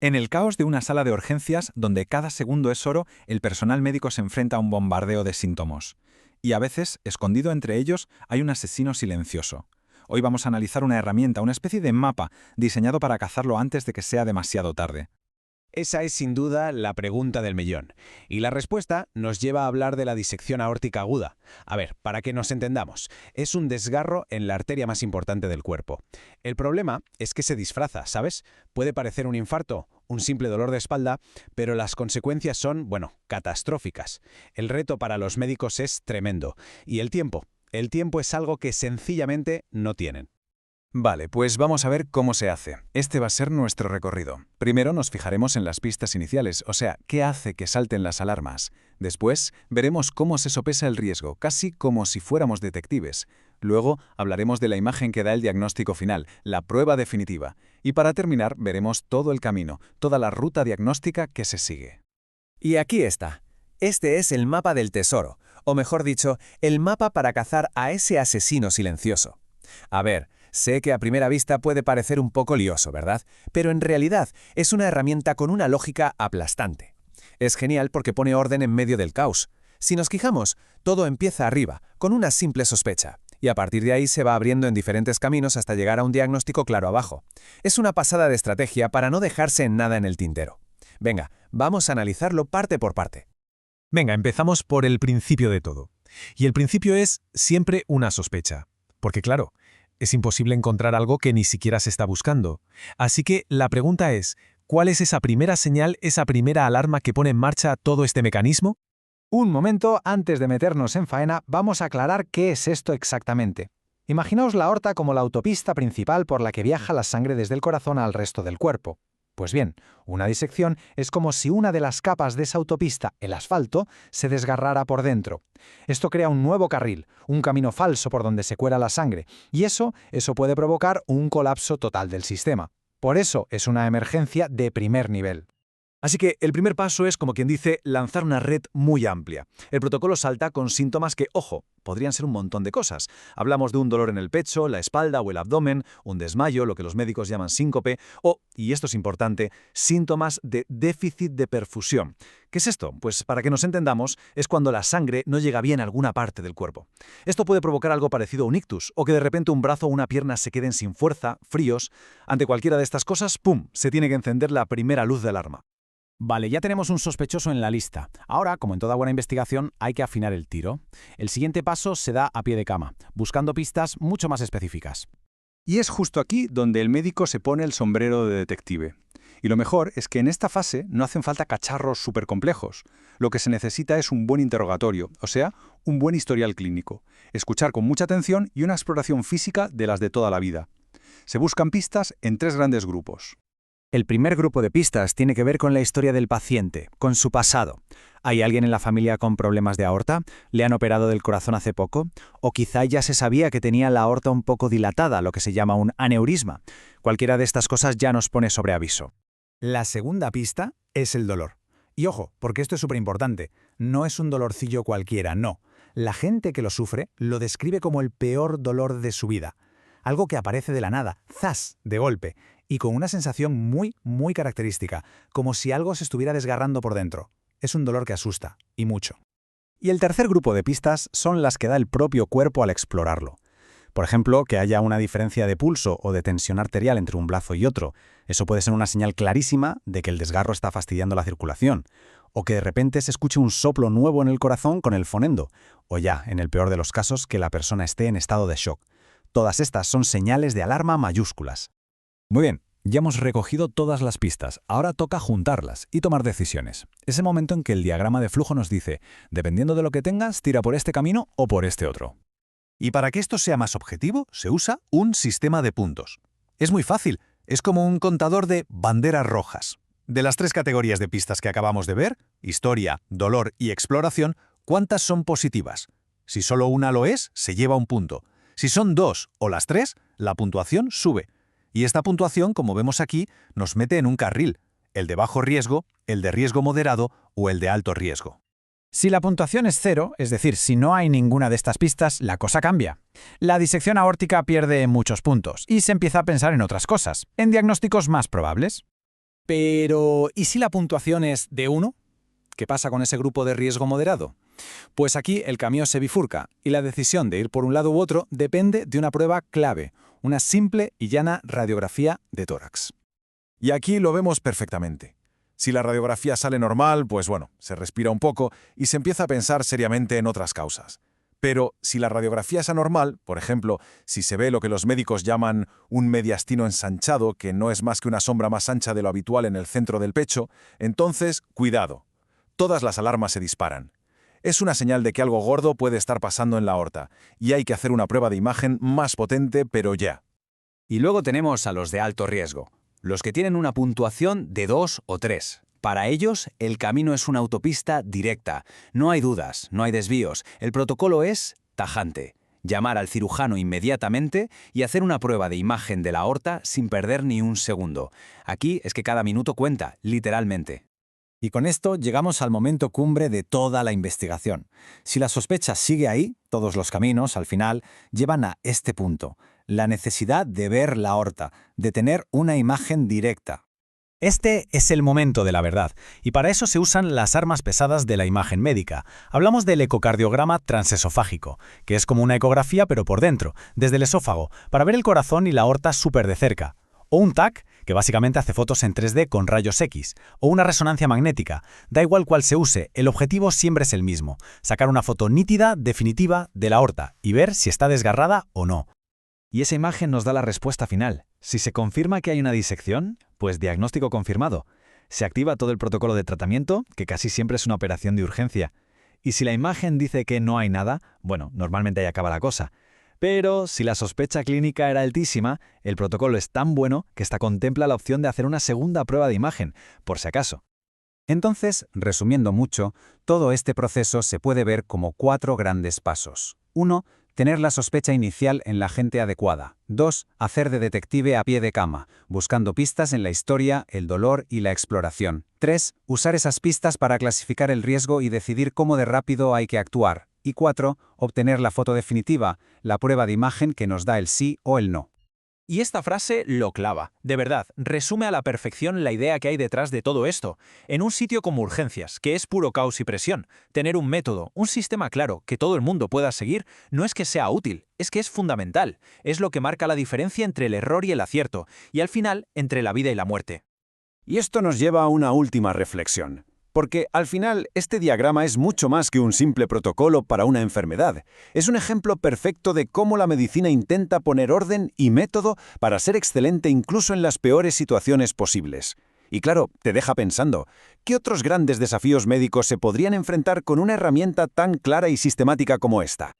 En el caos de una sala de urgencias, donde cada segundo es oro, el personal médico se enfrenta a un bombardeo de síntomas. Y a veces, escondido entre ellos, hay un asesino silencioso. Hoy vamos a analizar una herramienta, una especie de mapa, diseñado para cazarlo antes de que sea demasiado tarde. Esa es sin duda la pregunta del millón. Y la respuesta nos lleva a hablar de la disección aórtica aguda. A ver, para que nos entendamos, es un desgarro en la arteria más importante del cuerpo. El problema es que se disfraza, ¿sabes? Puede parecer un infarto, un simple dolor de espalda, pero las consecuencias son, bueno, catastróficas. El reto para los médicos es tremendo. Y el tiempo. El tiempo es algo que sencillamente no tienen. Vale, pues vamos a ver cómo se hace. Este va a ser nuestro recorrido. Primero nos fijaremos en las pistas iniciales, o sea, qué hace que salten las alarmas. Después, veremos cómo se sopesa el riesgo, casi como si fuéramos detectives. Luego, hablaremos de la imagen que da el diagnóstico final, la prueba definitiva. Y para terminar, veremos todo el camino, toda la ruta diagnóstica que se sigue. Y aquí está. Este es el mapa del tesoro, o mejor dicho, el mapa para cazar a ese asesino silencioso. A ver, sé que a primera vista puede parecer un poco lioso, ¿verdad? Pero en realidad es una herramienta con una lógica aplastante. Es genial porque pone orden en medio del caos. Si nos fijamos, todo empieza arriba, con una simple sospecha, y a partir de ahí se va abriendo en diferentes caminos hasta llegar a un diagnóstico claro abajo. Es una pasada de estrategia para no dejarse en nada en el tintero. Venga, vamos a analizarlo parte por parte. Venga, empezamos por el principio de todo. Y el principio es siempre una sospecha. Porque claro, es imposible encontrar algo que ni siquiera se está buscando. Así que la pregunta es, ¿cuál es esa primera señal, esa primera alarma que pone en marcha todo este mecanismo? Un momento, antes de meternos en faena, vamos a aclarar qué es esto exactamente. Imaginaos la aorta como la autopista principal por la que viaja la sangre desde el corazón al resto del cuerpo. Pues bien, una disección es como si una de las capas de esa autopista, el asfalto, se desgarrara por dentro. Esto crea un nuevo carril, un camino falso por donde se cuela la sangre, y eso puede provocar un colapso total del sistema. Por eso es una emergencia de primer nivel. Así que el primer paso es, como quien dice, lanzar una red muy amplia. El protocolo salta con síntomas que, ojo, podrían ser un montón de cosas. Hablamos de un dolor en el pecho, la espalda o el abdomen, un desmayo, lo que los médicos llaman síncope, o, y esto es importante, síntomas de déficit de perfusión. ¿Qué es esto? Pues para que nos entendamos, es cuando la sangre no llega bien a alguna parte del cuerpo. Esto puede provocar algo parecido a un ictus, o que de repente un brazo o una pierna se queden sin fuerza, fríos. Ante cualquiera de estas cosas, ¡pum!, se tiene que encender la primera luz de alarma. Vale, ya tenemos un sospechoso en la lista. Ahora, como en toda buena investigación, hay que afinar el tiro. El siguiente paso se da a pie de cama, buscando pistas mucho más específicas. Y es justo aquí donde el médico se pone el sombrero de detective. Y lo mejor es que en esta fase no hacen falta cacharros súper complejos. Lo que se necesita es un buen interrogatorio, o sea, un buen historial clínico. Escuchar con mucha atención y una exploración física de las de toda la vida. Se buscan pistas en 3 grandes grupos. El primer grupo de pistas tiene que ver con la historia del paciente, con su pasado. ¿Hay alguien en la familia con problemas de aorta? ¿Le han operado del corazón hace poco? ¿O quizá ya se sabía que tenía la aorta un poco dilatada, lo que se llama un aneurisma? Cualquiera de estas cosas ya nos pone sobre aviso. La segunda pista es el dolor. Y ojo, porque esto es súper importante, no es un dolorcillo cualquiera, no. La gente que lo sufre lo describe como el peor dolor de su vida. Algo que aparece de la nada, ¡zas!, de golpe, y con una sensación muy, muy característica, como si algo se estuviera desgarrando por dentro. Es un dolor que asusta, y mucho. Y el tercer grupo de pistas son las que da el propio cuerpo al explorarlo. Por ejemplo, que haya una diferencia de pulso o de tensión arterial entre un brazo y otro. Eso puede ser una señal clarísima de que el desgarro está fastidiando la circulación. O que de repente se escuche un soplo nuevo en el corazón con el fonendo. O ya, en el peor de los casos, que la persona esté en estado de shock. Todas estas son señales de alarma mayúsculas. Muy bien, ya hemos recogido todas las pistas, ahora toca juntarlas y tomar decisiones. Es el momento en que el diagrama de flujo nos dice, dependiendo de lo que tengas, tira por este camino o por este otro. Y para que esto sea más objetivo, se usa un sistema de puntos. Es muy fácil, es como un contador de banderas rojas. De las 3 categorías de pistas que acabamos de ver, historia, dolor y exploración, ¿cuántas son positivas? Si solo una lo es, se lleva un punto. Si son 2 o las 3, la puntuación sube. Y esta puntuación, como vemos aquí, nos mete en un carril, el de bajo riesgo, el de riesgo moderado o el de alto riesgo. Si la puntuación es 0, es decir, si no hay ninguna de estas pistas, la cosa cambia. La disección aórtica pierde muchos puntos y se empieza a pensar en otras cosas, en diagnósticos más probables. Pero, ¿y si la puntuación es de 1? ¿Qué pasa con ese grupo de riesgo moderado? Pues aquí el camino se bifurca y la decisión de ir por un lado u otro depende de una prueba clave, una simple y llana radiografía de tórax. Y aquí lo vemos perfectamente. Si la radiografía sale normal, pues bueno, se respira un poco y se empieza a pensar seriamente en otras causas. Pero si la radiografía es anormal, por ejemplo, si se ve lo que los médicos llaman un mediastino ensanchado, que no es más que una sombra más ancha de lo habitual en el centro del pecho, entonces, cuidado. Todas las alarmas se disparan. Es una señal de que algo gordo puede estar pasando en la aorta, y hay que hacer una prueba de imagen más potente, pero ya. Y luego tenemos a los de alto riesgo, los que tienen una puntuación de 2 o 3. Para ellos, el camino es una autopista directa. No hay dudas, no hay desvíos. El protocolo es tajante. Llamar al cirujano inmediatamente y hacer una prueba de imagen de la aorta sin perder ni un segundo. Aquí es que cada minuto cuenta, literalmente. Y con esto llegamos al momento cumbre de toda la investigación. Si la sospecha sigue ahí, todos los caminos, al final, llevan a este punto: la necesidad de ver la aorta, de tener una imagen directa. Este es el momento de la verdad, y para eso se usan las armas pesadas de la imagen médica. Hablamos del ecocardiograma transesofágico, que es como una ecografía pero por dentro, desde el esófago, para ver el corazón y la aorta súper de cerca. O un TAC, que básicamente hace fotos en 3D con rayos X, o una resonancia magnética. Da igual cuál se use, el objetivo siempre es el mismo: sacar una foto nítida, definitiva, de la aorta y ver si está desgarrada o no. Y esa imagen nos da la respuesta final. Si se confirma que hay una disección, pues diagnóstico confirmado. Se activa todo el protocolo de tratamiento, que casi siempre es una operación de urgencia. Y si la imagen dice que no hay nada, bueno, normalmente ahí acaba la cosa. Pero si la sospecha clínica era altísima, el protocolo es tan bueno que hasta contempla la opción de hacer una segunda prueba de imagen, por si acaso. Entonces, resumiendo mucho, todo este proceso se puede ver como 4 grandes pasos. 1. Tener la sospecha inicial en la gente adecuada. 2. Hacer de detective a pie de cama, buscando pistas en la historia, el dolor y la exploración. 3. Usar esas pistas para clasificar el riesgo y decidir cómo de rápido hay que actuar. Y 4. Obtener la foto definitiva, la prueba de imagen que nos da el sí o el no. Y esta frase lo clava. De verdad, resume a la perfección la idea que hay detrás de todo esto. En un sitio como urgencias, que es puro caos y presión, tener un método, un sistema claro que todo el mundo pueda seguir, no es que sea útil, es que es fundamental. Es lo que marca la diferencia entre el error y el acierto, y al final, entre la vida y la muerte. Y esto nos lleva a una última reflexión. Porque al final este diagrama es mucho más que un simple protocolo para una enfermedad. Es un ejemplo perfecto de cómo la medicina intenta poner orden y método para ser excelente incluso en las peores situaciones posibles. Y claro, te deja pensando, ¿qué otros grandes desafíos médicos se podrían enfrentar con una herramienta tan clara y sistemática como esta?